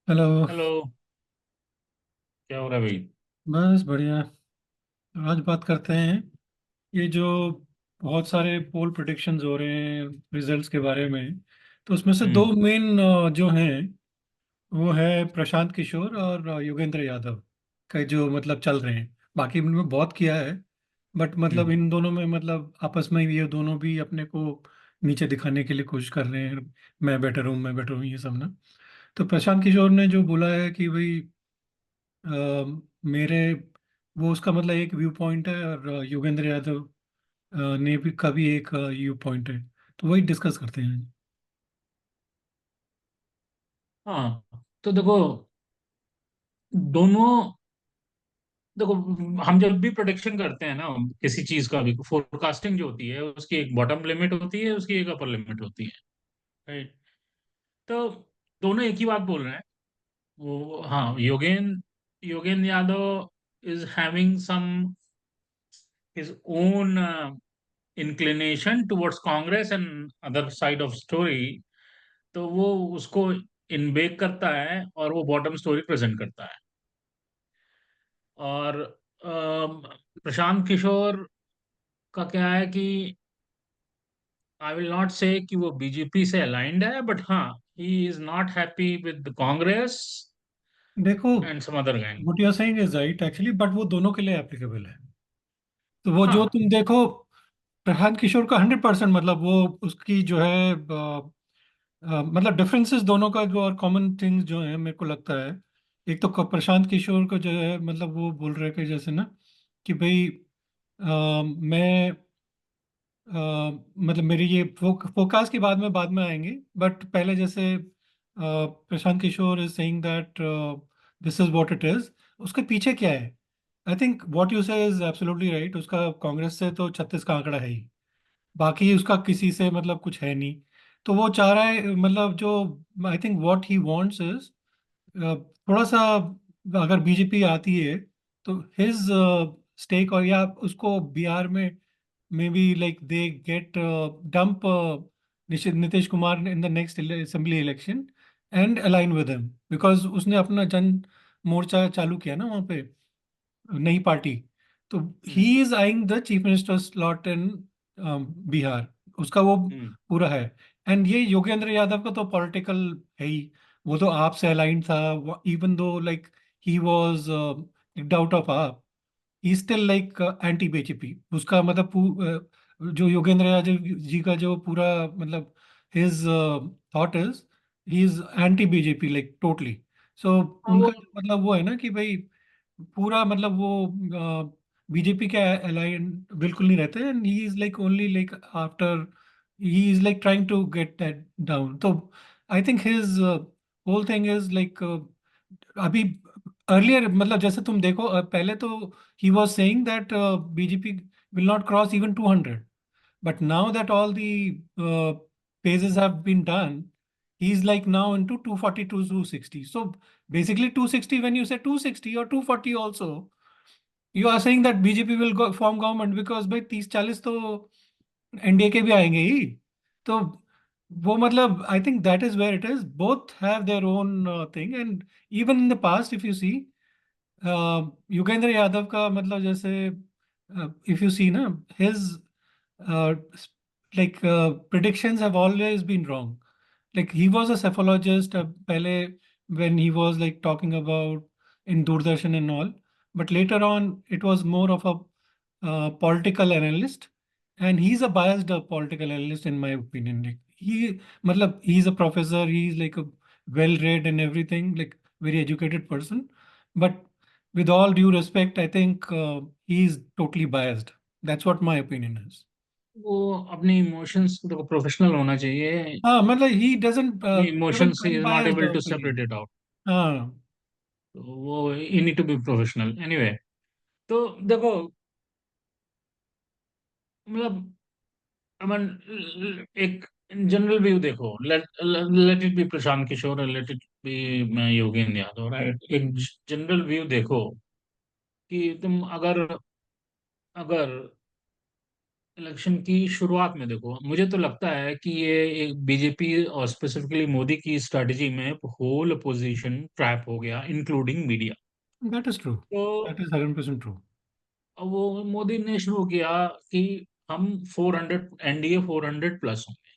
Hello. Hello. क्या हो रहा है भाई? बस बढ़िया। आज बात करते हैं ये जो बहुत सारे पोल प्रिडिक्शंस हो रहे हैं रिजल्ट्स के बारे में। तो उसमें से दो हम्म। मेन जो हैं वो है प्रशांत किशोर और योगेंद्र यादव का जो मतलब चल रहे हैं। बाकी इनमें बहुत किया है बट मतलब हम्म। इन दोनों में मतलब आपस में ये दोनों भी अपने को नीचे दिखाने के लिए कोशिश कर रहे हैं। मैं बेटर हूँ ये सब ना। तो प्रशांत किशोर ने जो बोला है कि भाई मेरे वो उसका मतलब एक व्यू पॉइंट है और योगेंद्र यादव ने भी का भी एक व्यू पॉइंट है। तो वही डिस्कस करते हैं। हाँ, तो देखो, दोनों, देखो, हम जब भी प्रोडिक्शन करते हैं ना किसी चीज का भी, फोरकास्टिंग जो होती है उसकी एक बॉटम लिमिट होती है, उसकी एक अपर लिमिट होती है। राइट। तो दोनों एक ही बात बोल रहे हैं। वो, हाँ, Yogendra Yadav is having some his own inclination towards Congress and other side of story. तो वो उसको इनबेक करता है और वो बॉटम स्टोरी प्रेजेंट करता है। और प्रशांत किशोर का क्या है कि आई विल नॉट से कि वो बीजेपी से अलाइंड है, बट हाँ, he is not happy with Congress देखो, and some other gang. What you are saying is right actually, but वो दोनों के लिए एप्लीकेबल है। तो वो जो हाँ। तुम देखो, प्रशांत किशोर का 100% मतलब वो उसकी जो है मतलब डिफरेंसेस दोनों का जो और कॉमन थिंग्स जो है मेरे को लगता है। एक तो प्रशांत किशोर को जो है मतलब वो बोल रहे हैं कि जैसे ना कि भाई मैं मतलब मेरी ये फोकस की बाद में आएंगे। बट पहले जैसे Prashant Kishor is saying that this is what it is. उसके पीछे क्या है? I think what you say is absolutely right. उसका कांग्रेस से तो 36 का आंकड़ा है ही। बाकी उसका किसी से मतलब कुछ है नहीं। तो वो चाह रहा है मतलब जो आई think what he wants is थोड़ा सा अगर बीजेपी आती है तो हिज स्टेक और या उसको बिहार में may be like they get dump Nitish Kumar in the next assembly election and align with him because उसने अपना जन मोर्चा चालू किया ना वहाँ पे, नई पार्टी। तो he hmm. Is eyeing the chief minister slot in Bihar. उसका वो हम्म। पूरा है। एंड ये योगेंद्र यादव का तो पॉलिटिकल है ही। वो तो आपसे अलाइन था। Even though like he was kicked out of AAP, he still like anti BJP. उसका मतलब जो योगेंद्र यादव जी का जो पूरा मतलब his thought is he is anti BJP like totally. So हाँ, उनका वो जो मतलब वो है ना कि भाई पूरा मतलब वो बीजेपी के अलाइन बिल्कुल नहीं रहते and he is like only like after he is like trying to get that down. तो I think his whole thing is like अभी अर्लियर मतलब जैसे तुम देखो पहले तो he was saying that BJP will not cross even 200। But now that all the phases have been done, he's like now into 240 to 260. So basically 260, when you say 260 or 240 also, you are saying that BJP will go form government because भाई 30-40 तो NDA के भी आएंगे ही। तो वो मतलब I think that is where it is, both have their own thing. And even in the past if you see Yogendra Yadav का मतलब जैसे इफ यू सी ना his like predictions have always been wrong. Like he was a cephalogist pehle when he was like talking about in Doordarshan and all, but later on it was more of a political analyst, and he's a biased political analyst in my opinion. Like he, matlab, he's a professor, he's like a well-read and everything, like very educated person, but with all due respect, I think he's totally biased. That's what my opinion is. वो अपने emotions, देखो, professional होना चाहिए। हाँ मतलब he doesn't अपने give an emotions is not unbiased able to opinion. Separate it out. हाँ। तो वो, you need to be professional anyway. तो देखो, मतलब, अमन, एक जनरल व्यू देखो, let let it be Prashant Kishore, let it be Yogendra Yadav, right. एक जनरल व्यू देखो कि तुम अगर अगर इलेक्शन की शुरुआत में देखो, मुझे तो लगता है कि ये एक बीजेपी और स्पेसिफिकली मोदी की स्ट्रेटजी में होल अपोजिशन ट्रैप हो गया, including media. That is true. तो दैट इज 100% ट्रू। अब वो मोदी ने शुरू किया कि हम 400, एनडीए 400 प्लस होंगे,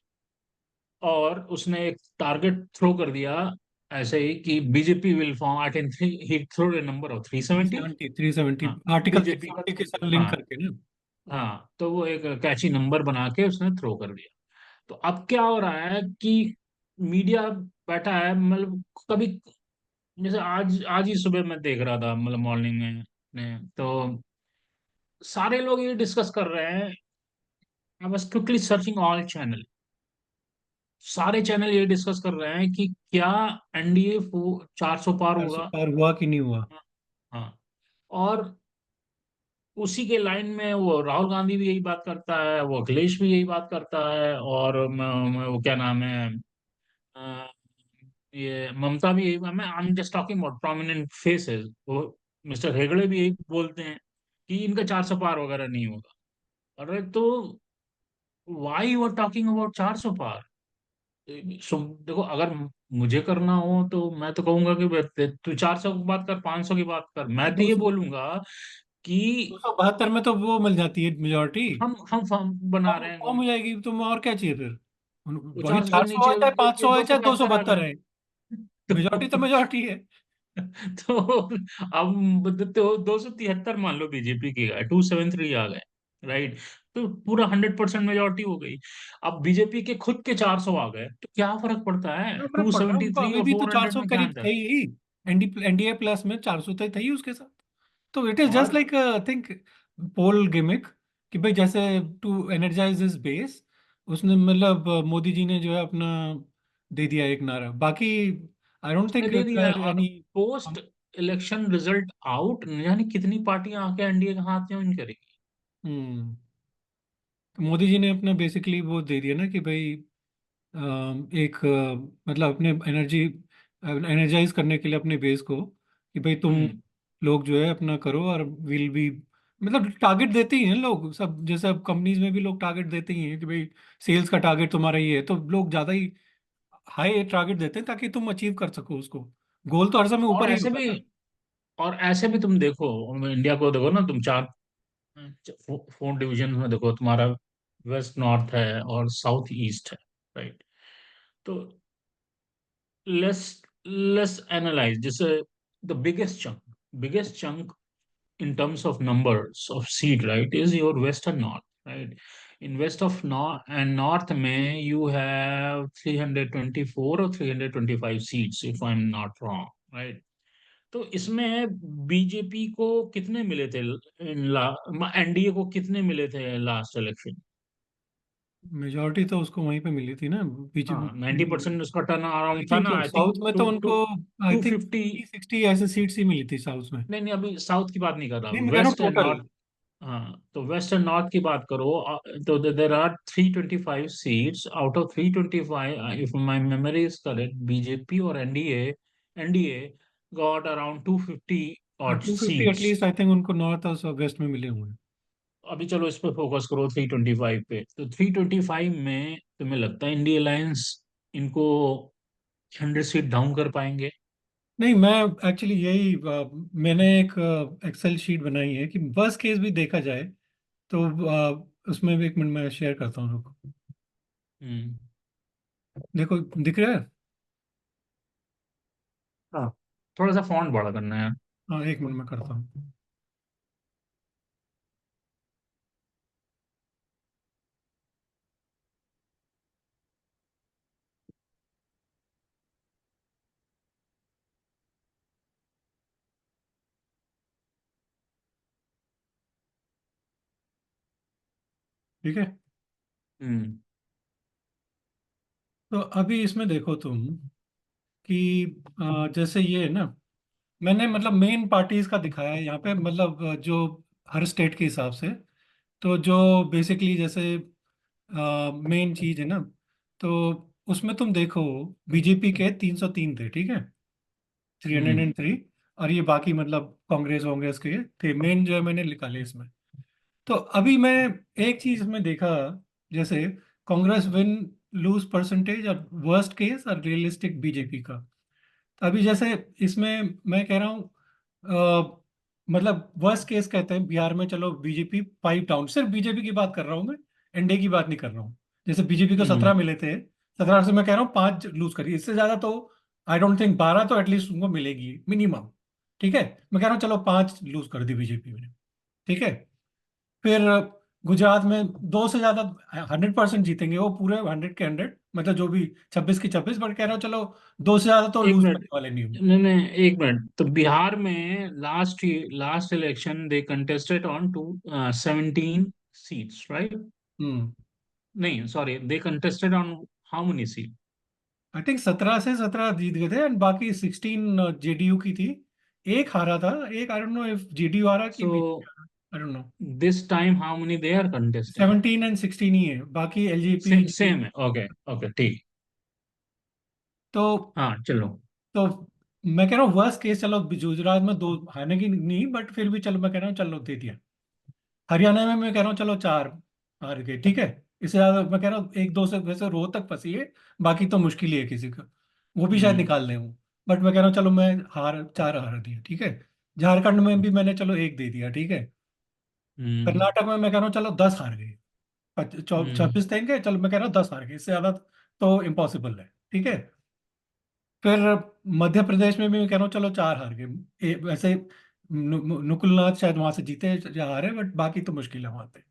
और उसने एक टारगेट थ्रो कर दिया ऐसे ही कि BJP will form, I can he throw a number of 370। 370 हाँ, आर्टिकल बीजेपी का 370 के साथ लिंक हाँ, करके ना। हाँ, तो वो एक कैची नंबर बना के उसने थ्रो कर दिया। तो अब क्या हो रहा है कि मीडिया बैठा है, मतलब कभी, जैसे आज आज ही सुबह मैं देख रहा था, मतलब मॉर्निंग में ने, तो सारे लोग ये डिस्कस कर रहे हैं। I was quickly searching all channel, सारे चैनल ये डिस्कस कर रहे हैं कि क्या एनडीए 400 पार 400 होगा। पार हुआ कि नहीं हुआ। हाँ, और उसी के लाइन में वो राहुल गांधी भी यही बात करता है, वो अखिलेश भी यही बात करता है, और वो क्या नाम है, अ, ये ममता भी यही, मैं I am just talking about prominent faces, वो मिस्टर हेगड़े भी यही बोलते हैं कि इनका 400 पार वगैरह नहीं होगा। अरे तो why you are talking about 400 पार? देखो, अगर मुझे करना हो तो मैं तो कहूंगा कि तू 400 की बात कर, 500 की बात कर, नहीं, मैं तो ये बोलूंगा कि 272 में तो वो मिल जाती है मेजोरिटी। हम फॉर्म बना कम रहे हैं कम हो जाएगी, तुम और क्या चाहिए फिर। वो वही 400 से 400 नीचे हो चाहे ये 500 हो दो सौ चाहे बहत्तर आ 272 गए। है। तो मेजोरिटी तो मेजोरिटी है। तो अब तो 273 मान लो बीजेपी की है, 273 आ गए, राइट। तो पूरा 100% मेजोरिटी हो गई। अब बीजेपी के खुद के 400 आ गए, तो क्या फर्क पड़ता है क्या फर्क टू पड़ रहा है सेवेंटी उनको, थ्री अभी और भी तो 400 400 में, क्या करीब अंतर थे है? ही। एनडीए प्लस में 400 तक थे ही उसके साथ। तो इट इज जस्ट और लाइक थिंक पोल गिमिक, कि भाई जैसे टू एनर्जाइज दिस बेस, उसने मतलब मोदी जी ने जो है अपना दे दिया एक नारा, बाकी आई डोंट उसने थिंक दे दिया है, और any. Post election result out, यानी कितनी पार्टियां आके एनडीए का हाथ ज्वाइन करेगी। मोदी जी ने अपना बेसिकली वो दे दिया ना कि भाई एक मतलब अपने एनर्जाइज करने के लिए अपने बेस को, कि भाई तुम हम्म। लोग जो है अपना करो, और विल बी मतलब टारगेट देते ही हैं लोग सब, जैसे अब कंपनीज में भी लोग टारगेट देते ही हैं कि भाई सेल्स का टारगेट तुम्हारा ये है, तो लोग ज़्यादा ही हाई टारगेट देते हैं ताकि तुम अचीव कर सको उसको। गोल तो हर समय और ऊपर ही ऐसे होता भी है ना। और ऐसे भी तुम देखो, इंडिया को देखो ना, तुम चार 4 डिवीजन में देखो, तुम्हारा वेस्ट नॉर्थ है और साउथ ईस्ट है, राइट। तो लेस लेस एनालाइज, जैसे the biggest chunk in terms of numbers of seat, right, is your west and north, right? In west of north and north में you have 324 or 325 seats, if I'm not wrong, right? तो इसमें BJP को कितने मिले थे, NDA को कितने मिले थे लास्ट इलेक्शन? मेजोरिटी तो उसको वहीं पे मिली थी ना, बीच। हाँ, 90% उसका टर्न आई अराउंड था थिंक ना, आई थिंक साउथ में तो टू टू उनको आई टू थिंक फिफ्टी 50-60 ऐसे सीट्स ही मिली थी साउथ में। नहीं नहीं, अभी साउथ की बात नहीं कर रहा, नहीं, मैं कह रहा हूँ वेस्ट एंड टोटल। नॉर्थ। हाँ, तो वेस्ट एंड नॉर्थ की बात करो, तो there are 325 seats, out of 325, if my memory is correct, BJP और एनडीए गॉट अराउंड 250 हाँ, out 250 seats. At least I think उनको नॉर्थ और वेस्ट में मिले हुए हैं। अभी चलो इस पे फोकस करो, 325 पे, तो 325 में तुम्हें लगता है इंडिया अलायंस इनको 100 सीट डाउन कर पाएंगे? नहीं, मैं एक्चुअली यही मैंने एक एक्सेल शीट बनाई है कि वर्स्ट केस भी देखा जाए तो उसमें भी एक मिनट में शेयर करता हूँ, रुको। हम्म। देखो, दिख रहा है। हाँ, थोड़ा सा फॉन्ट बड़ा करना है। हाँ, एक मिनट में करता हूँ। ठीक है। हम्म। तो अभी इसमें देखो तुम कि जैसे ये है ना, मैंने मतलब मेन पार्टीज का दिखाया है यहाँ पे, मतलब जो हर स्टेट के हिसाब से। तो जो बेसिकली जैसे मेन चीज है ना, तो उसमें तुम देखो बीजेपी के 303 थे, ठीक है, three hundred hmm. And three और ये बाकी मतलब कांग्रेस वांग्रेस के थे, मेन जो है मैंने निकाले इसमें। तो अभी मैं एक चीज में देखा, जैसे कांग्रेस विन लूज परसेंटेज और वर्स्ट केस और रियलिस्टिक बीजेपी का। अभी जैसे इसमें मैं कह रहा हूँ, मतलब वर्स्ट केस कहते हैं बिहार में, चलो बीजेपी 5 डाउन, सिर्फ बीजेपी की बात कर रहा हूँ मैं, एनडीए की बात नहीं कर रहा हूँ। जैसे बीजेपी को हम्म 17 मिले थे, 17 से मैं कह रहा हूँ 5 लूज करी, इससे ज्यादा तो आई डोंट थिंक, 12 तो एटलीस्ट उनको मिलेगी मिनिमम। ठीक है, मैं कह रहा हूँ चलो 5 लूज कर दी बीजेपी ने। ठीक है, फिर गुजरात में 2 से ज्यादा 100% जीतेंगे वो, पूरे 100 के 100, मतलब जो भी 26 की 26, बट कह रहा हूँ चलो 2 से ज्यादा तो एक लूज मिनट, करने वाले नहीं हूँ। नहीं नहीं, एक मिनट। तो बिहार में last election they contested on two 17 seats, right? Hmm. नहीं, sorry, they contested on how many seat? I think 17 से 17 जीत गए थे, एंड बाकी 16 जेडीयू की थी। एक हारा था, एक I don't know if JDU हारा कि सो बीजेपी हारा, I don't know. This time how many they are contesting? 17 and 16 ही है, बाकी एलजेपी। सेम है, ओके ओके, ठीक। तो हाँ, चलो। तो मैं कह रहा हूँ वर्स्ट केस, चलो गुजरात में 2 हारने की नहीं, बट फिर भी चलो मैं कह रहा हूँ चलो दे दिया। हरियाणा में मैं कह रहा हूँ चलो 4 हार गए, ठीक है। इससे ज्यादा मैं कह रहा हूँ 1-2 से वैसे रोहतक फंसी है, बाकी तो मुश्किल ही है किसी का, वो भी शायद हम्म निकाल लें वो। बट मैं कह रहा हूँ चलो मैं 4 हार दिया, ठीक है। झारखंड में भी मैंने चलो 1 दे दिया, ठीक है। हम्म कर्नाटक में मैं कह रहा हूँ चलो 10 हार गए, हम्म 26 देंगे, चलो मैं कह रहा हूँ 10 हार गए, इससे ज्यादा तो इम्पॉसिबल है, ठीक है। फिर मध्य प्रदेश में भी मैं कह रहा हूँ चलो 4 हार गए, वैसे नुकुलनाथ शायद वहां से जीते या हारे, बट बाकी तो मुश्किल है वहां पे।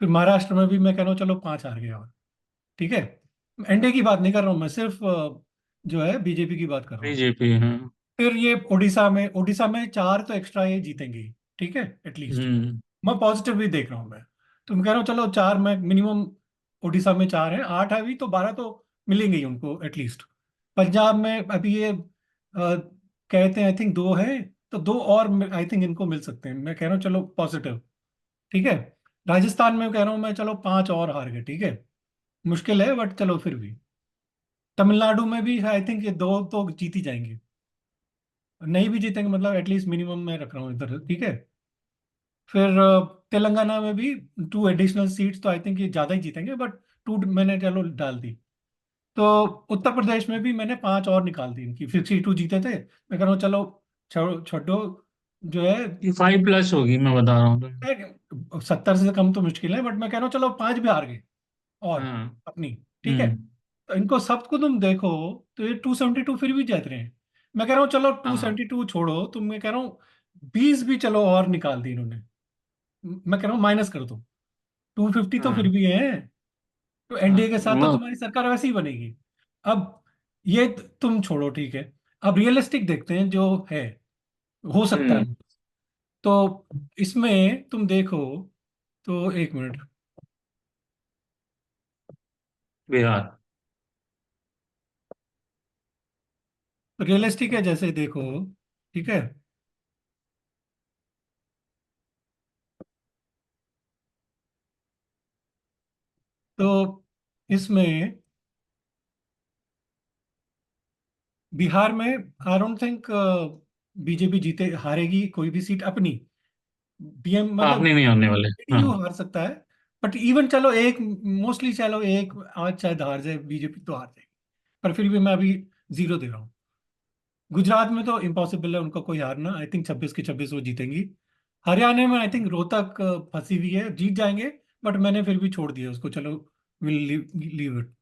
फिर महाराष्ट्र में भी मैं कह रहा हूँ चलो 5 हार गए और, ठीक है। एनडीए की बात नहीं कर रहा हूँ मैं, सिर्फ जो है बीजेपी की बात कर रहा हूँ। बीजेपी, हाँ। फिर ये उड़ीसा में 4 तो एक्स्ट्रा ये जीतेंगे ही, ठीक है, एटलीस्ट। हम्म मैं पॉजिटिव भी देख रहा हूँ मैं। तो मैं कह रहा हूँ चलो 4 में मिनिमम, उड़ीसा में 4 है, 8 है अभी, तो 12 तो मिलेंगे ही उनको एटलीस्ट। पंजाब में अभी ये कहते हैं आई थिंक 2 है, तो 2 और आई थिंक इनको मिल सकते हैं, मैं कह रहा हूँ चलो पॉजिटिव, ठीक है। राजस्थान में कह रहा हूँ मैं चलो 5 और हार गए, ठीक है। मुश्किल है बट चलो फिर भी। तमिलनाडु में भी आई थिंक ये 2 तो जीत ही जाएंगे, नहीं भी जीतेंगे मतलब एटलीस्ट मिनिमम मैं रख रहा हूँ इधर, ठीक है। फिर तेलंगाना में भी 2 एडिशनल सीट्स, तो आई थिंक ये ज्यादा ही जीतेंगे, बट 2 मैंने चलो डाल दी। तो उत्तर प्रदेश में भी मैंने 5 और निकाल दी इनकी, 52 जीते थे, मैं कह रहा हूँ चलो छोड़ो छोड़ो, जो है। ये 5+ होगी, मैं बता रहा हूँ तुम्हें। 70 से कम तो मुश्किल है, बट मैं कह रहा हूँ चलो 5 भी हार गए और हाँ। अपनी, ठीक है। हम्म तो इनको सबको तुम देखो, तो ये 272 फिर भी जीत रहे हैं। मैं कह रहा हूँ चलो टू हाँ सेवेंटी टू छोड़ो, तो मैं कह रहा हूँ 20 भी चलो और निकाल दी इन्होंने, मैं कह रहा हूँ माइनस कर दो, 250 तो फिर हाँ भी है। तो हाँ। एनडीए के साथ तो तुम्हारी सरकार वैसे ही बनेगी। अब ये तुम छोड़ो, ठीक है। अब रियलिस्टिक देखते हैं जो है, हो सकता हम्म है। तो इसमें तुम देखो, तो एक मिनट। बिहार। रियलिस्टिक है जैसे देखो, ठीक है। तो इसमें बिहार में आई डोंट थिंक बीजेपी जीते हारेगी कोई भी सीट अपनी, बीएम मतलब आपने नहीं होने वाले। हाँ। जेडीयू हार सकता है, बट इवन चलो एक, मोस्टली चलो एक आज शायद हार जाए बीजेपी, तो हार जाएगी, पर फिर भी मैं अभी 0 दे रहा हूँ। गुजरात में तो इम्पॉसिबल है उनका कोई हारना, आई थिंक 26 की 26 वो जीतेंगी। हरियाणा में आई थिंक रोहतक फंसी हुई है, जीत जाएंगे, बट मैंने फिर भी छोड़ दिया उसको, चलो विल लीव इट।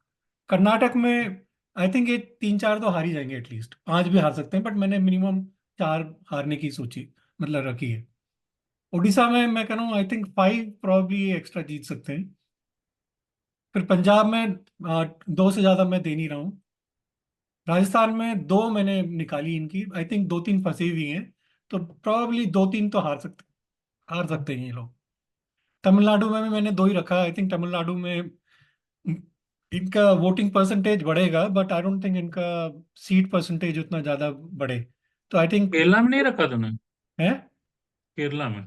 कर्नाटक में आई थिंक ये 3-4 तो हार ही जाएंगे, एटलीस्ट 5 भी हार सकते हैं, बट मैंने मिनिमम 4 हारने की सोची, मतलब रखी है। उड़ीसा में मैं कह रहा हूँ आई थिंक 5 प्रॉब्ली एक्स्ट्रा जीत सकते हैं। फिर पंजाब में 2 से ज्यादा मैं दे नहीं रहा हूँ। राजस्थान में 2 मैंने निकाली इनकी, आई थिंक 2-3 फंसी हुई हैं, तो प्रॉब्ली 2-3 तो हार सकते हैं ये लोग। तमिलनाडु में भी मैंने 2 ही रखा, आई थिंक तमिलनाडु में इनका वोटिंग परसेंटेज बढ़ेगा, बट आई डोंट थिंक इनका सीट परसेंटेज उतना ज्यादा बढ़े, तो आई थिंक केरला में नहीं रखा तूने? है। केरला में?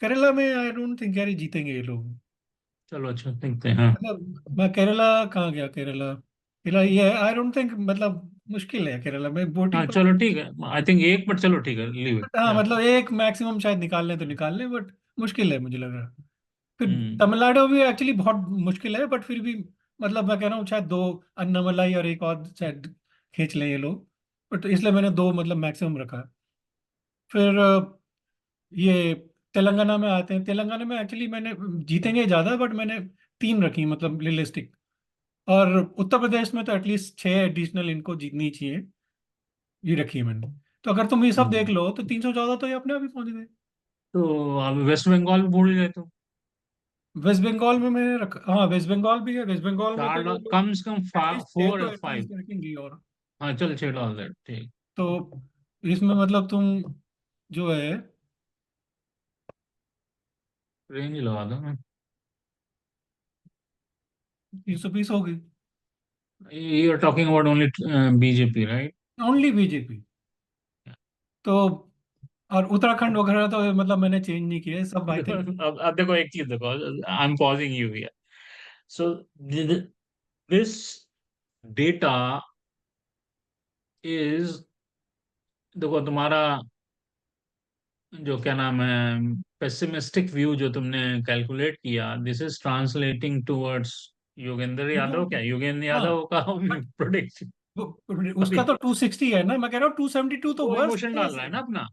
केरला में आई डोंट थिंक यार ये जीतेंगे ये लोग, चलो, अच्छा, देखते हैं, हाँ। मतलब मैं केरला कहाँ गया, केरला केरला ये आई डोंट थिंक, मतलब मुश्किल है केरला में हाँ, वोटिंग पर। चलो ठीक है, आई थिंक एक, बट चलो ठीक है, लीव इट, हाँ या। मतलब एक मैक्सिमम शायद निकाल लें तो निकाल लें, बट मुश्किल है मुझे लग रहा है। फिर हम्म। तमिलनाडु भी एक्चुअली बहुत मुश्किल है, बट फिर भी मतलब मैं कह रहा हूँ शायद दो, अन्नामलाई और एक और शायद खींच लें ये लोग। बट इसलिए मैंने दो मतलब मैक्सिमम रखा है। फिर ये तेलंगाना में आते हैं। तेलंगाना में एक्चुअली मैंने जीतेंगे ज़्यादा, बट मैंने तीन रखी मतलब रियलिस्टिक। और उत्तर प्रदेश में तो एटलीस्ट छः एडिशनल इनको जीतनी चाहिए, ये रखी है मैंने। तो अगर तुम ये सब देख हम्म। लो तो 314 तो ये अपने आप ही पहुंच गए। तो अब वेस्ट बंगाल भी बोल रहे तो वेस्ट बंगाल में मैंने रखा, हाँ वेस्ट बंगाल भी है। वेस्ट बंगाल में तो ये लोग कम से कम एटलीस्ट छः फोर तो या फाइव। एटलीस्ट रखेंगे। और हाँ चल, 6 डाल दे, ठीक। तो इसमें मतलब तुम जो है रेंज लगा दो ना। 320 हो गई। You are talking about only BJP, right? Only BJP. तो और उत्तराखंड वगैरह तो मतलब मैंने चेंज नहीं किया है, सब आई थिंक। अब देखो एक चीज देखो, I am pausing you here. So this data is, देखो तुम्हारा जो क्या नाम है, पेसिमिस्टिक व्यू जो तुमने कैलकुलेट किया, this is translating towards Yogendra Yadav, क्या योगेंद्र हाँ यादव का बट प्रोडिक्शन अभी। उसका तो 260 है ना, मैं कह रहा हूँ 272 तो वो वर्स्ट इमोशन डाल केस रहा है है। ना अपना,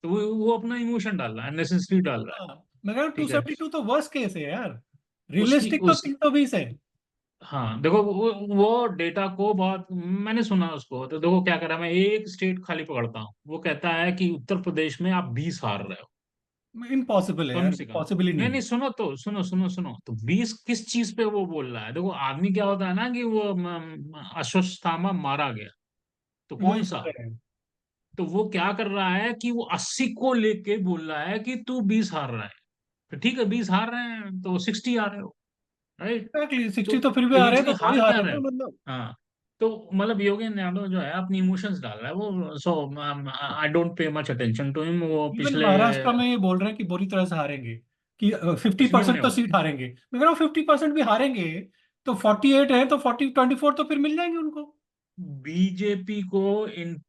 तो वो अपना इमोशन डाल रहा है, नेसेसरी डाल रहा है। हाँ मैं कह रहा हूँ टू ठीक है। सेवेंटी टू तो वर्स्ट केस है यार। उसकी रियलिस्टिक तो उस 320 है। हाँ देखो, वो डेटा को बहुत मैंने सुना उसको, तो देखो क्या करा, मैं एक स्टेट खाली पकड़ता हूँ, वो कहता है कि उत्तर प्रदेश में आप 20 हार रहे हो, इम्पॉसिबल है कम यार, से कम। पॉसिबल ही नहीं नहीं नहीं, है। सुनो तो, सुनो तो 20 किस चीज पे वो बोल रहा है? देखो आदमी क्या होता है ना, कि वो अश्वत्थामा मारा गया, तो वही कौन सा, तो है। तो वो क्या कर रहा है कि वो 80 को लेके बोल रहा है कि तू 20 हार रहा है। तो ठीक है, 20 हार रहे हैं तो 60 आ रहे हो, राइट? एग्जैक्टली, 60 तो तो फिर भी आ रहे हैं, एक्चुअली तो दो ही हार हार क्या रहे हैं रहे ना हो? मतलब। हाँ। तो मतलब योगेंद्र यादव जो है अपनी इमोशंस डाल रहा है, वो so I don't pay much attention to him, वो इवन पिछले महाराष्ट्र में ये बोल रहे हैं कि बुरी तरह से हारेंगे, कि फिफ्टी कुछ नहीं होने परसेंट तो वाला। सीट हारेंगे। मैं कह रहा हूँ 50% भी हारेंगे तो 48 है, तो 24 तो फिर मिल जाएंगे उनको। बीजेपी को इन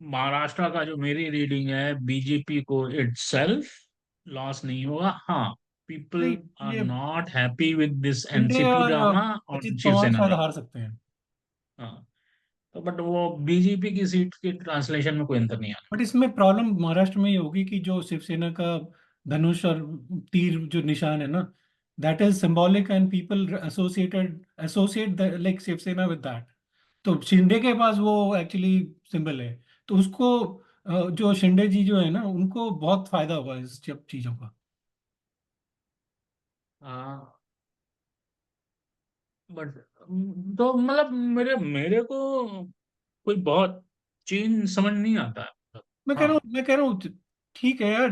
महाराष्ट्र का जो मेरी रीडिंग है, बीजेपी को इटसेल्फ लॉस नहीं होगा। हाँ, पीपल नहीं, आर ये not happy with this Shinde NCP और ड्रामा और अजित पवार शिवसेना शायद ड्रामा। हार सकते हैं। हाँ। तो बट वो बीजेपी की सीट के ट्रांसलेशन में कोई अंतर नहीं आना। बट इसमें प्रॉब्लम महाराष्ट्र में ये होगी कि जो शिवसेना का धनुष और तीर जो निशान है ना, that is symbolic and people associate like Shiv Sena with that. तो शिंदे के पास वो एक्चुअली सिंबल है। तो उसको जो शिंदे जी जो है ना, उनको बहुत फायदा होगा इस सब चीजों का। हाँ बट तो मतलब मेरे मेरे को कोई बहुत चेंज समझ नहीं आता है। हाँ। मैं कह रहा हूँ ठीक है यार।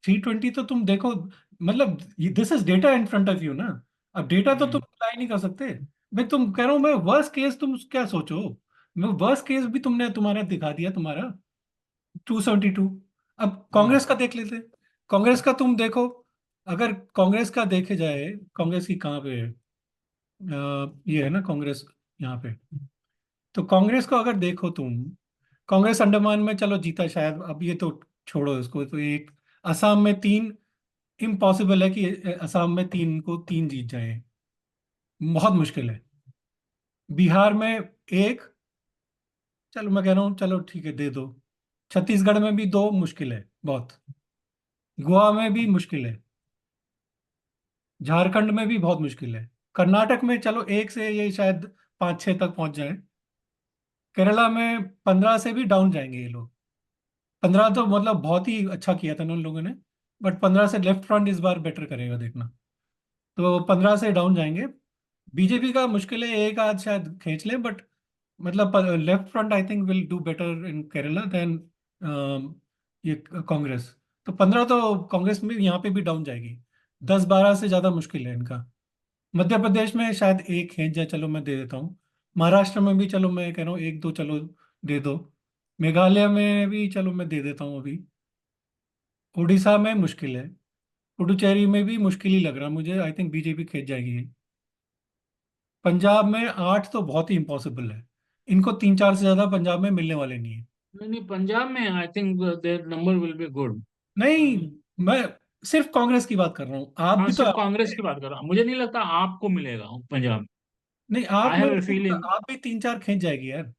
320 तो तुम देखो, मतलब this is data in front of you ना। अब डेटा तो तुम हम्म। अप्लाई नहीं कर सकते। मैं तुम कह रहा हूँ, मैं वर्स्ट केस तुम क्या सोचो। मैं वर्स्ट केस भी तुमने तुम्हारा दिखा दिया, तुम्हारा 272। अब हम्म। कांग्रेस का देख लेते। कांग्रेस का तुम देखो। अगर कांग्रेस का देखे जाए, कांग्रेस की कहाँ पे है? ये है ना कांग्रेस, यहाँ पे। तो कांग्रेस को अगर देखो तुम, कांग्रेस अंडमान में चलो जीता शायद, अब ये तो छोड़ो इसको। तो एक असम में तीन, इम्पॉसिबल है कि असम में तीन को तीन जीत जाए, बहुत मुश्किल है। बिहार में एक, चलो मैं कह रहा हूँ चलो ठीक है दे दो। छत्तीसगढ़ में भी दो, मुश्किल है बहुत। गोवा में भी मुश्किल है। झारखंड में भी बहुत मुश्किल है। कर्नाटक में चलो एक से ये शायद 5-6 तक पहुंच जाए। केरला में 15 से भी डाउन जाएंगे ये लोग। 15 तो मतलब बहुत ही अच्छा किया था ना उन लोगों ने। बट 15 से लेफ्ट फ्रंट इस बार बेटर करेगा देखना। तो 15 से डाउन जाएंगे। बीजेपी का मुश्किल है, एक आध शायद खींच ले, बट मतलब left front I think will do better in Kerala then ये कांग्रेस। तो 15 तो कांग्रेस में यहाँ पे भी डाउन जाएगी। 10-12 से ज़्यादा मुश्किल है इनका। मध्य प्रदेश में शायद एक खींच जाए, चलो मैं दे देता हूँ। महाराष्ट्र में भी चलो मैं कह रहा हूँ एक दो चलो दे दो। मेघालय में भी चलो मैं दे देता हूँ अभी। उड़ीसा में मुश्किल है। पुडुचेरी में भी मुश्किल ही लग रहा है मुझे, आई थिंक बीजेपी खींच जाएगी। पंजाब में 8 तो बहुत ही इम्पॉसिबल है। इनको 3-4 से ज्यादा पंजाब में मिलने वाले नहीं है। नहीं नहीं, पंजाब में I think their number will be good. नहीं, मैं सिर्फ कांग्रेस की बात कर रहा हूँ, आप हाँ, भी तो सिर्फ आप कांग्रेस थे। की बात कर रहा हूँ, मुझे नहीं लगता आपको मिलेगा पंजाब। नहीं, आप आई में हैव ए फीलिंग। आप भी 3-4 खींच जाएगी यार।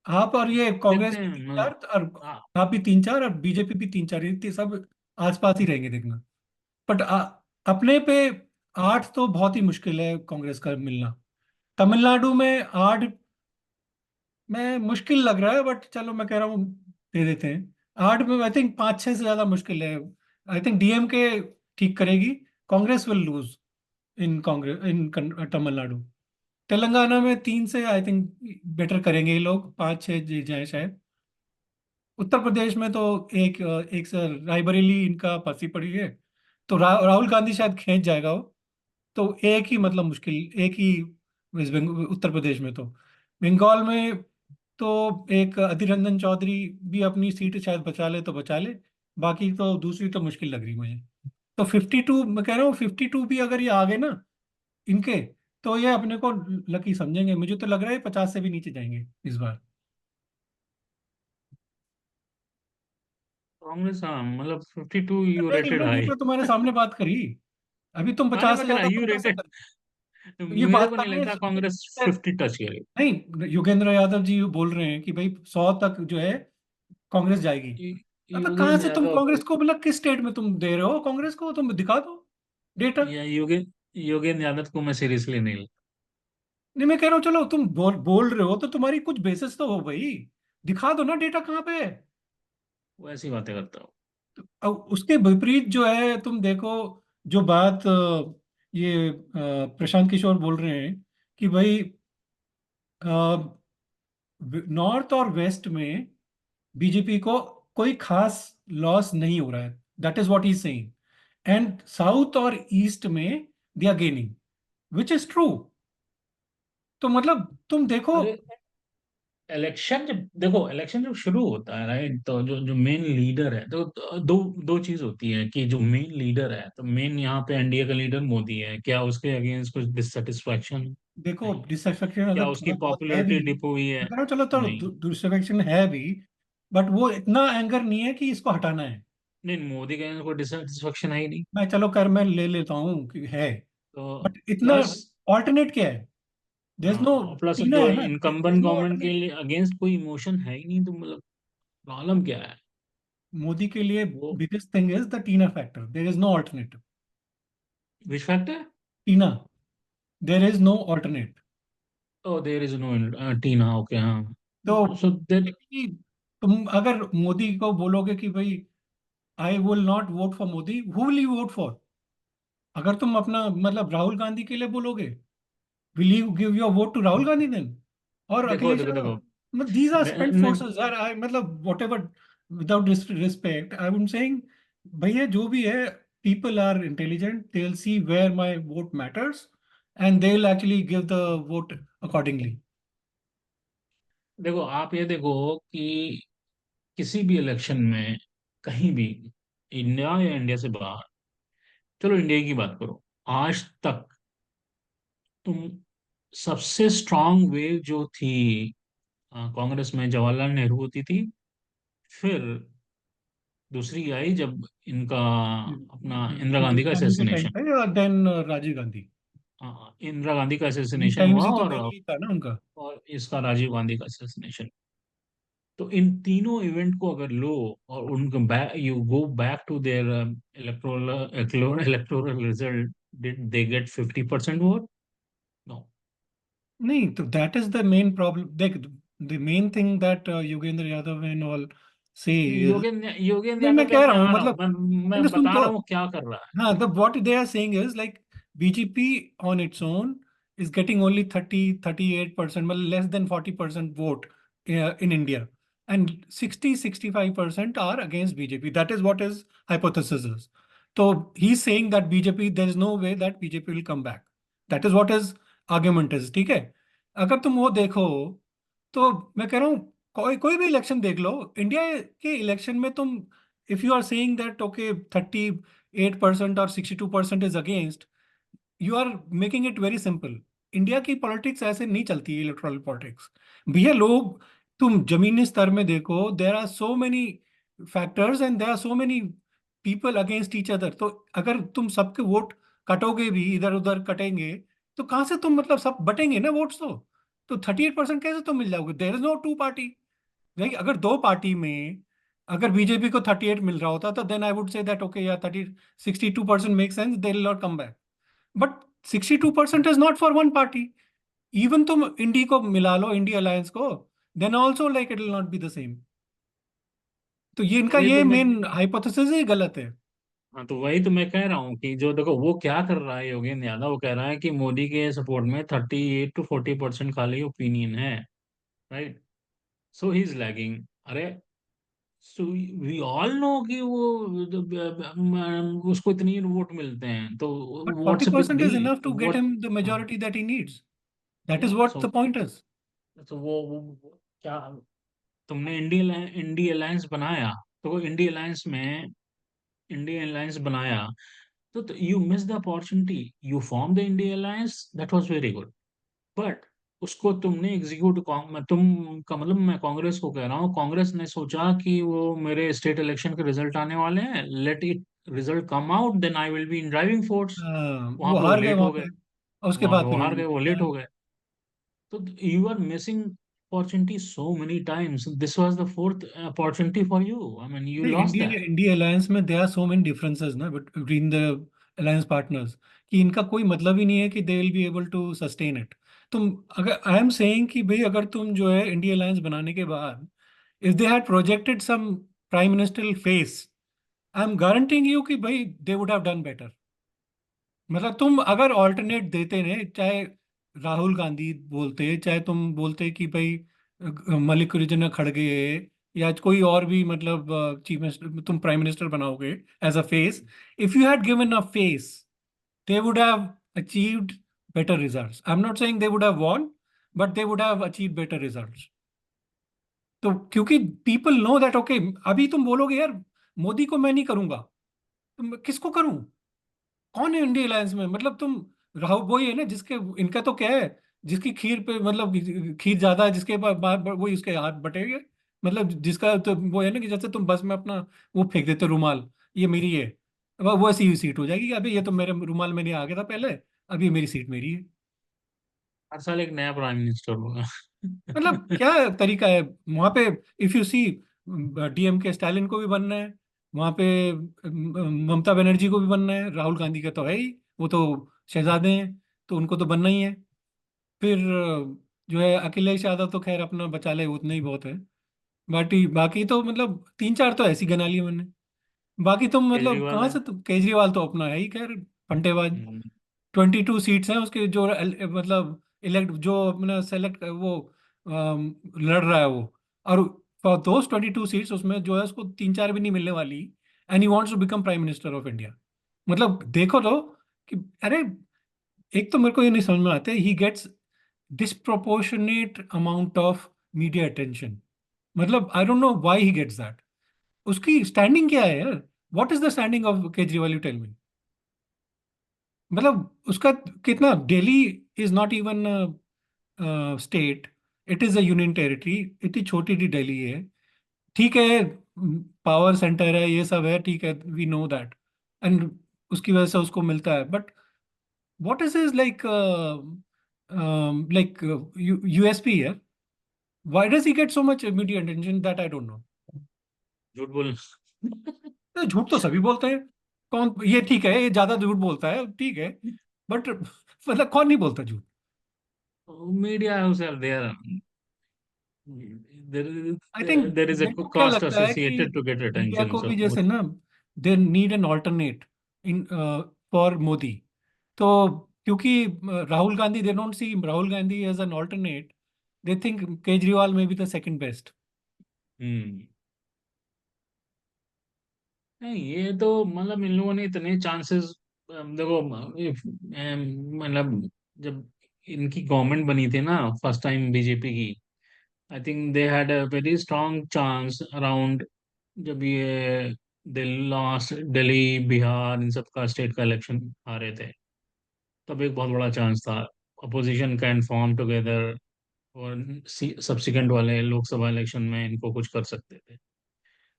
आप और ये देखते कांग्रेस भी हैं तीन चार और हाँ, आप भी 3-4 और बीजेपी भी 3-4, ये सब आसपास ही रहेंगे देखना। बट अपने पे 8 तो बहुत ही मुश्किल है कांग्रेस का मिलना। तमिलनाडु में 8 में मुश्किल लग रहा है, बट चलो मैं कह रहा हूँ दे देते हैं। 8 में आई थिंक 5-6 से ज्यादा मुश्किल है। आई थिंक डीएमके ठीक करेगी। Congress will lose in Congress इन तमिलनाडु। तेलंगाना में 3 से आई थिंक बेटर करेंगे ये लोग, 5-6 जीत जाए शायद। उत्तर प्रदेश में तो एक से रायबरेली इनका फंसी पड़ी है। तो राहुल गांधी शायद खींच जाएगा वो। तो एक ही मतलब मुश्किल, एक ही वेस्ट बंगाल उत्तर प्रदेश में तो। बंगाल में तो एक अधीर रंजन चौधरी भी अपनी सीट शायद बचा ले तो बचा ले। बाकी तो दूसरी तो मुश्किल लग रही मुझे। तो 52, मैं कह रहा हूँ 52 भी अगर ये आ गए ना इनके, तो ये अपने को लकी समझेंगे। मुझे तो लग रहा है 50 से भी नीचे जाएंगे इस बार। कांग्रेस, हाँ मतलब 52 यू रेटेड इन्होंने हाई। तो तुम्हारे सामने बात करी। अभी तुम हाँ नहीं 50 से पता ना, ज्यादा यू खुद कर रेटेड। सकते हो। ये मेरे बात को कर नहीं रहे लगता कांग्रेस हैं। 50 टच करेगी। नहीं, योगेंद्र यादव जी बोल रहे हैं कि भाई 100 तक जो है कांग्रेस जाएगी। अबे कहाँ योगेंद्र से तुम यादव कांग्रेस को, मतलब किस स्टेट में तुम दे रहे हो कांग्रेस को, तुम दिखा दो डेटा। या योगेंद्र यादव को मैं सीरियसली नहीं लेता। नहीं, मैं कह रहा हूँ चलो तुम बोल रहे हो तो तुम्हारी कुछ बेसिस तो हो भाई। दिखा दो ना डेटा कहाँ पे है। वो ऐसी बातें करता हूँ। अब उसके विपरीत जो है तुम देखो, जो बात ये प्रशांत किशोर बोल रहे हैं कि भाई नॉर्थ और वेस्ट में बीजेपी को कोई खास लॉस नहीं हो रहा है। That is what he saying. And south और ईस्ट में they are gaining, which is true. तो मतलब तुम देखो। अरे इलेक्शन जब देखो, इलेक्शन जब शुरू होता है राइट, तो जो जो मेन लीडर है, तो दो दो चीज होती है कि जो मेन लीडर है, तो मेन यहाँ पे एनडीए का लीडर मोदी है, क्या उसके अगेंस्ट कुछ डिससेटिस्फैक्शन? देखो नहीं। डिसअफेक्शन क्या अगर उसकी थोड़ा बहुत है भी, पॉपुलैरिटी डिप हुई है? मैं कह रहा हूँ चलो तो नहीं। डिसअफेक्शन है भी, बट वो इतना एंगर नहीं है कि इसको हटाना है। नहीं, मोदी का कोई डिससेटिस्फैक्शन है ही नहीं। मैं चलो कर मैं ले लेता हूँ कि है, तो बट इतना प्लस, ऑल्टरनेट क्या है? There is no. हाँ प्लस टीना जो है ना, there is incumbent no government के ऑल्टरनेट। लिए अगेंस्ट कोई इमोशन है ही नहीं, तो मतलब प्रॉब्लम क्या है? मोदी के लिए वो biggest thing is the TINA factor, there is no alternative. Which factor? TINA, there is no alternate. Oh, there is no TINA, okay तो हाँ। सो देन, कि तुम अगर मोदी को बोलोगे कि भाई I will not vote for Modi, who will you vote for? अगर तुम अपना मतलब राहुल गांधी के लिए बोलोगे, will you give your vote to Rahul Gandhi then, और देखो अखिलेश देखो यादव? देखो, मतलब दीज आर मैं, स्पेंट मैं फोर्सेस यार। आई मतलब whatever, without respect I am saying, भैया जो भी है, people are intelligent, they will see where my vote matters and they will actually give the vote accordingly. देखो आप ये देखो कि किसी भी इलेक्शन में, कहीं भी, इंडिया या इंडिया से बाहर, चलो इंडिया की बात करो, आज तक तुम सबसे स्ट्रांग वेव जो थी कांग्रेस में जवाहरलाल नेहरू होती थी, फिर दूसरी आई जब इनका अपना इंदिरा गांधी का इंदिरा गांधी के टाइम असैसिनेशन, पे, और देन राजीव गांधी। इंदिरा गांधी का इस असैसिनेशन टाइम हुआ, से तो दिल्ली था ना उनका। और इसका राजीव गांधी का असैसिनेशन। तो इन तीनों इवेंट को अगर लो, और उनको back, you go back to their electoral electoral result, did they get 50% vote? No. नहीं, तो that is the main problem. देख, the main thing that Yogendra Yadav and all say is, Yogendra नहीं मैं यादव कह कहते रहा हैं, हूँ आ रहा हूँ मतलब, मैं मैंने सुन बता तो, रहा हूँ क्या कर रहा है। हाँ, the what they are saying is like BJP on its own is getting only 38%, well, less than 40% vote in India, and 60-65% are against BJP. That is what his hypothesis is. So he's saying that BJP, there is no way that BJP will come back. That is what his argument is. ठीक है? अगर तुम वो देखो, तो मैं कह रहा हूँ कोई कोई भी इलेक्शन देख लो इंडिया के इलेक्शन में, तुम if you are saying that okay 38% और 62% is against, you are making it very simple. India की पॉलिटिक्स ऐसे नहीं चलती है, इलेक्टोरल पॉलिटिक्स। भैया लोग, तुम जमीनी स्तर में देखो, there are so many factors and there are so many people against each other. तो अगर तुम सबके वोट कटोगे भी, इधर उधर कटेंगे, तो कहाँ से तुम मतलब सब बटेंगे ना वोट्स। तो 38% कैसे तुम मिल जाओगे? There is no two party. Like अगर दो पार्टी में अगर बीजेपी को 38 मिल रहा होता तो then I would say that okay या 62% make sense, they will not come back. But 62% is not for one party. Even तुम इंडी को मिला लो, इंडी अलायंस को, then also like it will not be the same. तो ये इनका वही ये तो मैं मेन हाइपोथेसिस ही गलत है। हाँ, तो वही तो मैं कह रहा हूँ कि जो देखो वो क्या कर रहा है योगेंद्र यादव, वो कह रहा है कि मोदी के सपोर्ट में 38 to 40% खाली ओपिनियन है। Right. So he is lagging. अरे, सो वी ऑल नो कि वो उसको इतनी वोट मिलते हैं, तो but forty what's a big percent is deal enough to get what. Him the majority that he needs. That is yeah what so the point is. तो क्या तुमने इंडी अलायंस बनाया, तो वो इंडी अलायंस बनाया, तो you miss the opportunity, you form the INDI alliance, that was very good. But उसको तुमने एग्जीक्यूट, तुम का मतलब मैं कांग्रेस को कह रहा हूँ, कांग्रेस ने सोचा कि वो मेरे स्टेट इलेक्शन के रिजल्ट आने वाले हैं, let it result come out, then I will be in driving force. वहां वो पे वो हार गए लेट वहां हो गए। पे, और उसके वहां पे बाद वो फिर हार गए, वो लेट उन्होंने। हो गए। तो you are missing opportunity so many times, this was the fourth opportunity for you, I mean you lost India that. India alliance में there are so many differences ना बिटवीन द अलायंस पार्टनर्स, कि इनका कोई मतलब ही नहीं है कि they will be able to sustain it. तुम अगर आई एम सेइंग कि भाई अगर तुम जो है इंडिया अलायंस बनाने के बाद if they had projected some prime ministerial face, I am guaranteeing you कि भाई they would have done better. मतलब तुम अगर ऑल्टरनेट देते ने, चाहे राहुल गांधी बोलते, चाहे तुम बोलते कि भाई मल्लिकार्जुन खड़गे है, या कोई और भी मतलब चीफ मिनिस्टर तुम प्राइम मिनिस्टर बनाओगे as a face, if you had given a face they would have achieved better results. I am not saying they would have won, but they would have achieve better results. तो क्योंकि people know that okay, अभी तुम बोलोगे यार मोदी को मैं नहीं करूंगा, तो मैं किसको करूं? कौन है इंडिया अलायंस में? मतलब तुम राहुल वही है ना जिसके, इनका तो क्या है, जिसकी खीर पे मतलब खीर ज्यादा है जिसके वही उसके हाथ बटेंगे। मतलब जिसका तो वो है ना कि जैसे तुम बस में अपना वो फेंक देते हो रुमाल, ये मेरी है, वो ऐसी ही सीट हो जाएगी कि अभी ये तो मेरे रुमाल में नहीं आ गया था पहले, अभी ये मेरी सीट मेरी है। हर साल एक नया प्राइम मिनिस्टर होगा। मतलब क्या तरीका है वहां पे? इफ यू सी, डीएम के स्टालिन को भी बनना है वहां पे, ममता बनर्जी को भी बनना है, राहुल गांधी का तो है ही, वो तो शहजादे हैं, तो उनको तो बनना ही है। फिर जो है अखिलेश यादव तो खैर अपना बचा ले उतना ही बहुत है। बाकी बाकी तो मतलब तीन चार तो ऐसी गना लिए मैंने। बाकी तुम मतलब केजरीवाल कहाँ है। से तुम, केजरीवाल तो अपना है ही खैर, फंटेबाज। हम्म, 22 सीट्स हैं उसके जो मतलब इलेक्ट जो अपना सेलेक्ट वो लड़ रहा है वो, और फॉर दोस 22 सीट्स उसमें जो है उसको तीन चार भी नहीं मिलने वाली, and he wants to become prime minister of India. मतलब देखो तो कि अरे, एक तो मेरे को ये नहीं समझ में आते, he gets disproportionate amount of media attention. मतलब I don't know why he gets that. उसकी स्टैंडिंग क्या है यार? What is the standing of Kejriwal, you tell me. मतलब उसका कितना, Delhi is not even state, it is a union territory, इतनी छोटी सी दिल्ली है। ठीक है, पावर सेंटर है, ये सब है, ठीक है, वी नो दैट, एंड उसकी वजह से उसको मिलता है। But what is is like USP है? Why does he get so much media attention, that I don't know. झूठ बोल। झूठ तो सभी बोलते हैं, कौन ये ठीक है, ये ज्यादा झूठ बोलता है ठीक है, बट मतलब कौन नहीं बोलता झूठ? Media house are there, I think there is a मेरे को क्या कॉस्ट लगता है कि associated to get India attention, को सो भी जैसे ना, they need an alternate in for Modi. तो क्योंकि Rahul Gandhi, they don't see Rahul Gandhi as an alternate, they think Kejriwal may be the second best. Hmm. नहीं, ये तो मतलब इन लोगों ने इतने चांसेस, देखो, मतलब जब इनकी गवर्नमेंट बनी थी ना फर्स्ट टाइम बीजेपी की, I think they had a very strong chance around, जब ये दिल्ली लास्ट, दिल्ली बिहार इन सब का स्टेट का इलेक्शन आ रहे थे, तब एक बहुत बड़ा चांस था अपोजिशन कैन फॉर्म टुगेदर, और सब्सिक्वेंट वाले लोकसभा इलेक्शन में इनको कुछ कर सकते थे।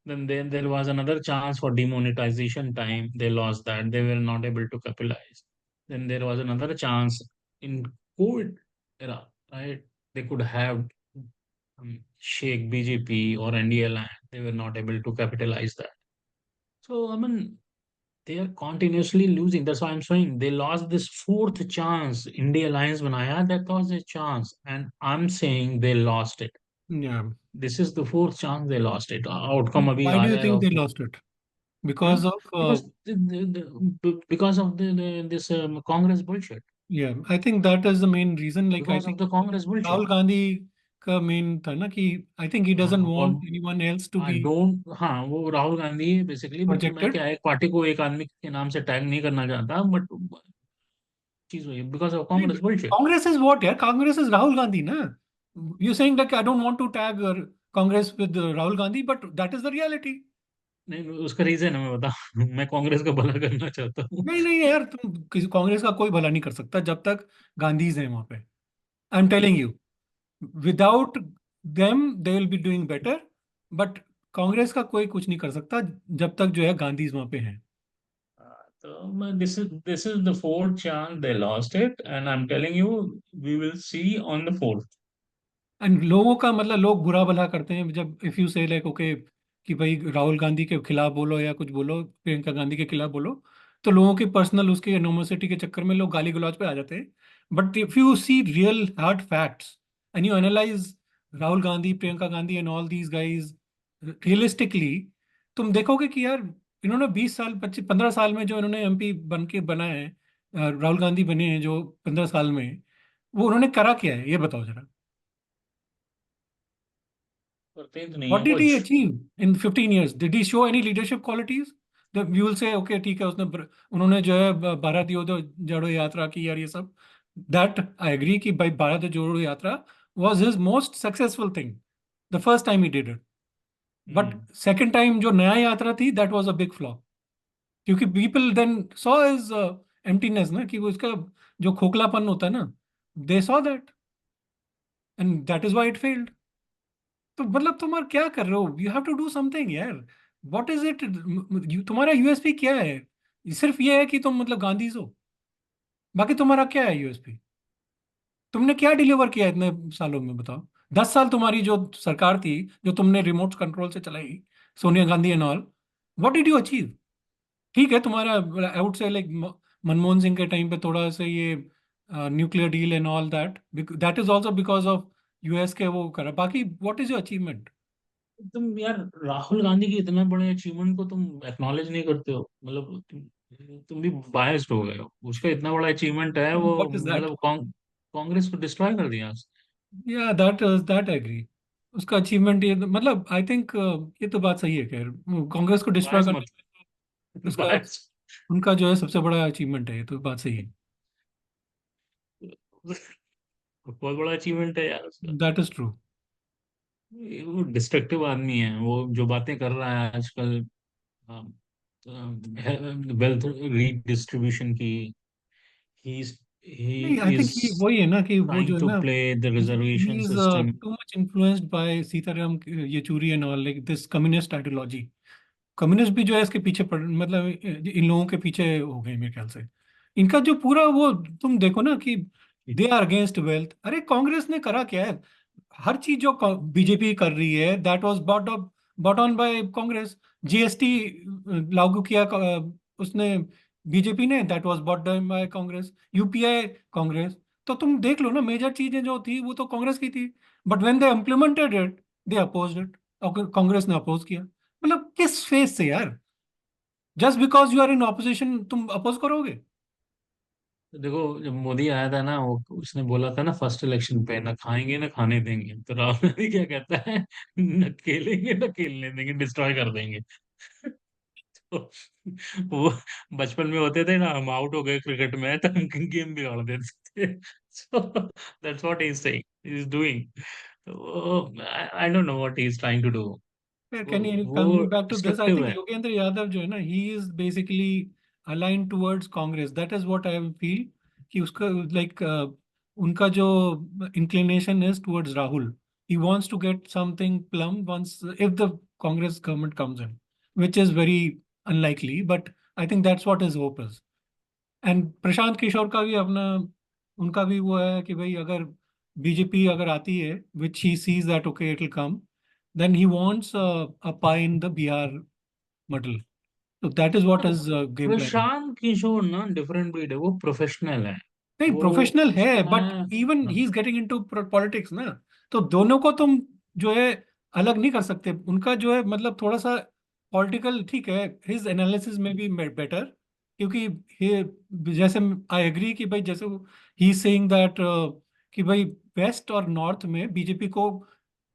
Then there was another chance for demonetization time. They lost that. They were not able to capitalize. Then there was another chance in COVID era, right? They could have shake BJP or NDA line. They were not able to capitalize that. So I mean, they are continuously losing. That's why I'm saying they lost this fourth chance. India Alliance, when I had that was a chance, and I'm saying they lost it. Yeah. This is the fourth chance they lost it. Outcome अभी Why uh do you think जाएगा. they lost it? Huh? Because of Because because of this Congress bullshit. yeah, I think that is the main reason. Like I Because of think the Congress bullshit. Rahul Gandhi का main था ना कि I think he doesn't हाँ, और want anyone else to I be don't, हाँ वो राहुल गांधी है basically, but मैं projected. क्या एक पार्टी को एक आदमी के नाम से टैग नहीं करना चाहता, बट चीज वही बिकॉज ऑफ नहीं, Congress bullshit. Congress is what यार? Congress is Rahul Gandhi ना? You're saying like I don't want to tag Congress with Rahul Gandhi, but that is the reality. नहीं, उसका रीजन है, मैं बता मैं कांग्रेस का भला करना चाहता हूँ. नहीं नहीं यार, तुम किसी कांग्रेस का कोई भला नहीं कर सकता जब तक गांधीज हैं वहां पे. I am telling you, without them they will be doing better. But Congress का कोई कुछ नहीं कर सकता जब तक जो है गांधीज वहां पे हैं. तो this is the fourth chance they lost it, and I'm telling you we will see on the fourth. And लोगों का मतलब लोग बुरा भला करते हैं जब इफ यू से लाइक ओके कि भाई राहुल गांधी के खिलाफ बोलो या कुछ बोलो, प्रियंका गांधी के खिलाफ बोलो, तो लोगों की पर्सनल उसके एनोमोसिटी के चक्कर में लोग गाली गलौज पे आ जाते हैं. But if you see real hard facts and you analyse Rahul Gandhi, Priyanka Gandhi and all these guys realistically, तुम देखोगे कि यार इन्होंने 20 साल 25 15 साल में जो इन्होंने एमपी बन के बनाए हैं, राहुल गांधी बने हैं जो 15 साल में, वो उन्होंने करा क्या है ये बताओ जरा. करते ही तो नहीं What है did he कुछ. achieve in 15 years? Did he show any leadership qualities? The, you will say, okay, ठीक है, उन्होंने जो है भारत जोड़ो यात्रा की यार ये सब. That I agree कि भाई भारत जोड़ो यात्रा was his most successful thing. The first time he did it. But hmm. second time जो नया यात्रा थी, that was a big flop. क्योंकि people then saw his emptiness ना, कि वो उसका जो खोखलापन होता है ना, they saw that and that is why it failed. तो मतलब तुम और क्या कर रहे हो? You have to do something यार. What is it? तुम्हारा यूएसपी क्या है? सिर्फ ये है कि तुम मतलब गांधीज हो? बाकी तुम्हारा क्या है यूएसपी? तुमने क्या डिलीवर किया इतने सालों में बताओ? 10 साल तुम्हारी जो सरकार थी, जो तुमने रिमोट कंट्रोल से चलाई, Sonia Gandhi and all, what did you achieve? ठीक है तुम्हारा, आई वुड से लाइक मनमोहन सिंह के टाइम पे थोड़ा सा ये nuclear deal and all that, that is also because of US के वो करा. बाकी व्हाट इज योर अचीवमेंट? तुम यार राहुल गांधी के इतना बड़े अचीवमेंट को तुम एक्नॉलेज नहीं करते हो, मतलब तुम भी बायस्ड हो गए हो. उसका इतना बड़ा अचीवमेंट है वो, व्हाट इज दैट? मतलब कांग्रेस को डिस्ट्रॉय कर दिया. या दैट एग्री. उसका अचीवमेंट ये मतलब आई थिंक ये तो बात सही है. खैर कांग्रेस को डिस्ट्रॉय बायस मत. करने में उसका, बायस. उनका जो है सबसे बड़ा अचीवमेंट है, ये तो बात सही है. बहुत बड़ा अचीवमेंट है यार उसका. That is true. वो डिस्ट्रक्टिव आदमी है, वो जो बातें कर रहा है आजकल, वेल्थ रीडिस्ट्रीब्यूशन की. ही नहीं, आई ही थिंक इज वही है ना कि वो जो ट्राइंग है टू ना, play the he reservation is system. Too much influenced by Sitaram Yechury and all, like this communist ideology. Communist भी जो है इसके पीछे पड़ मतलब इन लोगों के पीछे हो गए मेरे ख्याल से. इनका जो पूरा वो, तुम देखो ना कि दे आर अगेंस्ट वेल्थ. अरे कांग्रेस ने करा क्या है? हर चीज जो बीजेपी कर रही है that was bought on by Congress. GST लागू किया उसने बीजेपी ने, that was bought on by Congress. UPI Congress. तो तुम देख लो ना, मेजर चीजें जो थी वो तो कांग्रेस की थी. But when they implemented it, they opposed it. और कांग्रेस ने अपोज किया. मतलब किस फेस से यार? Just because you are in opposition तुम अपोज करोगे? देखो जब मोदी आया था ना, वो उसने बोला था ना फर्स्ट इलेक्शन पे, ना खाएंगे ना खाने देंगे. तो राहुल गांधी क्या कहता है, न खेलेंगे ना खेलने देंगे, डिस्ट्रॉय कर देंगे. तो वो बचपन में होते थे ना, हम आउट हो गए क्रिकेट में तो हम गेम बिगाड़ देते थे. So that's what he is saying, he is doing. तो I don't know what he is trying to do. Can you वो coming back to this, I destructive think है. योगेंद्र यादव जो है ना, he is basically align towards Congress. That is what I feel कि उसका like उनका जो inclination is towards Rahul. he wants to get something plum once if the Congress government comes in, which is very unlikely. But I think that's what his hope is. And Prashant Kishor का भी अपना, उनका भी वो है कि भाई अगर बीजेपी अगर आती है, which he sees that okay it will come, then he wants a pie in the Bihar model. तो दैट इज व्हाट देखो, इज गेम प्लान है. प्रशांत किशोर ना डिफरेंट ब्रीड है, वो प्रोफेशनल है। नहीं, वो प्रोफेशनल है, उसका but even he is getting into politics ना. तो दोनों को तुम जो है अलग नहीं कर सकते. उनका जो है मतलब थोड़ा सा पॉलिटिकल ठीक है, हिज एनालिसिस में भी बेटर. क्योंकि जैसे आई एग्री कि भाई जैसे ही सेइंग दैट कि भाई वेस्ट और नॉर्थ में बीजेपी को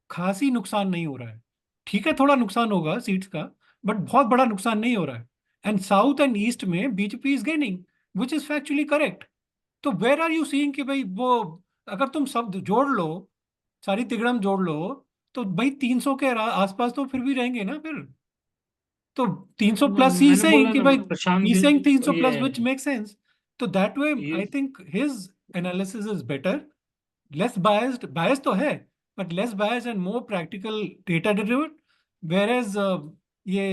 खासी नुकसान नहीं हो रहा है. ठीक है, थोड़ा नुकसान होगा सीट्स का, बट बहुत बड़ा नुकसान नहीं हो रहा है. एंड साउथ एंड ईस्ट में BJP is gaining, which is factually correct. तो वेर आर यू सीइंग कि भाई वो अगर तुम सब जोड़ लो, सारी तिगड़म जोड़ लो, तो भाई 300 के आसपास तो फिर भी रहेंगे ना फिर. तो 300 प्लस ही मैंने सेइंग बोला कि ना, भाई प्रशांत ही सेइंग 300 ये प्लस व्हिच मेक सेंस. तो दैट वे ये आई think his analysis is better, less biased. Bias तो है, but less biased and more practical data driven. Whereas ये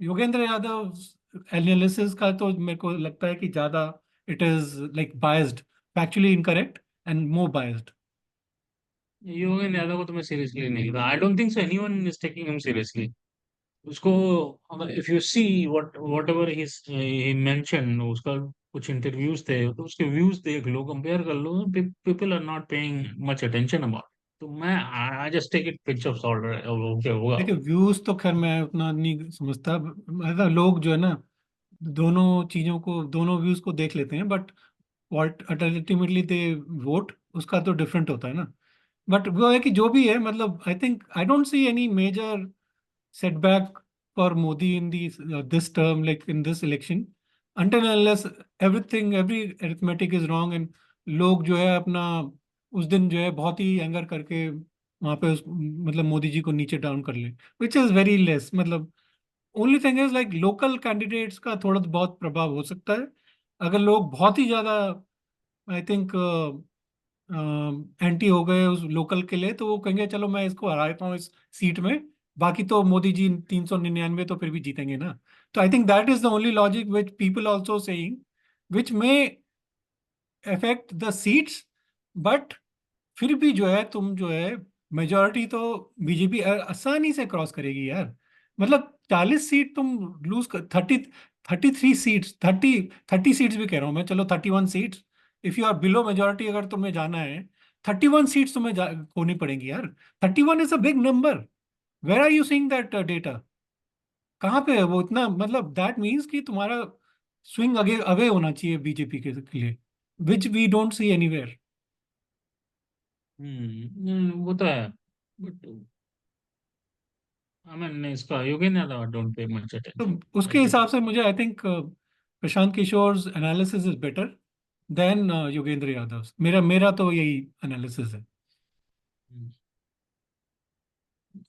योगेंद्र यादव एनालिसिस का तो मेरे को लगता है कि ज्यादा it is like biased, factually incorrect and more biased. Yogendra Yadav को तो मैं सीरियसली नहीं लेता। I don't think so anyone is taking him seriously. उसको, if you see whatever he mention, उसका कुछ इंटरव्यूज थे, तो उसके व्यूज देख लो, कंपेयर कर लो, people are not paying much attention about. तो मैं I just take it pinch of salt, okay होगा। देखिए व्यूज तो खैर मैं उतना नहीं समझता. मतलब लोग जो है ना, दोनों चीजों को, दोनों व्यूज को देख लेते हैं, but what ultimately they vote, उसका तो डिफरेंट होता है ना. बट वो है कि जो भी है, मतलब I think I don't see any major setback for Modi in this term, like in this election, until and unless every arithmetic is wrong and लोग जो है अपना उस दिन जो है बहुत ही एंगर करके वहां पे उस मतलब मोदी जी को नीचे डाउन कर ले, विच इज वेरी लेस. मतलब only thing is like local candidates का थोड़ा बहुत प्रभाव हो सकता है. अगर लोग बहुत ही ज्यादा आई थिंक एंटी हो गए उस लोकल के लिए, तो वो कहेंगे चलो मैं इसको हरा देता हूँ इस सीट में, बाकी तो मोदी जी 399 तो फिर भी जीतेंगे ना. तो I think that is the only logic which people also saying, which may affect the seats. But फिर भी जो है तुम जो है मेजोरिटी तो बीजेपी आसानी से क्रॉस करेगी यार. मतलब 40 सीट तुम लूज कर, 33 सीट्स, 30 सीट्स भी कह रहा हूँ मैं, चलो 31 seats. If you are below majority, अगर तुम्हें जाना है 31 सीट्स तुम्हें होनी पड़ेंगी यार. 31 is a big number. Where are you seeing that data? कहाँ पे है वो इतना? मतलब दैट मीन्स कि तुम्हारा स्विंग अगे अवे होना चाहिए बीजेपी के लिए, which we don't see anywhere. वो तो है, बट आई मीन इसका Yogendra Yadav don't pay much to attention, उसके दैट्स इट। हिसाब से मुझे I think Prashant Kishor analysis is better than Yogendra Yadav. मेरा मेरा तो यही एनालिसिस है.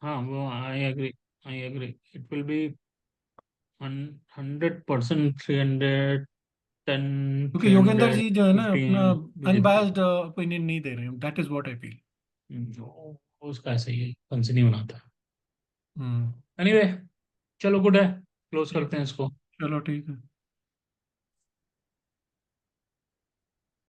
हाँ, वो I agree, I agree. It will be 100%, 310, क्योंकि थ्री योगेंद्र जी हंड्रेड जो है ना अपना फिफ्टीन बीजेपी। अनबायस्ड ओपिनियन नहीं दे रहे हैं. That is what I feel. उसका ऐसा ही है, फंस नहीं बनाता। हम्म. एनीवे, चलो गुड है, क्लोज ठीक करते है, हैं इसको। चलो ठीक है.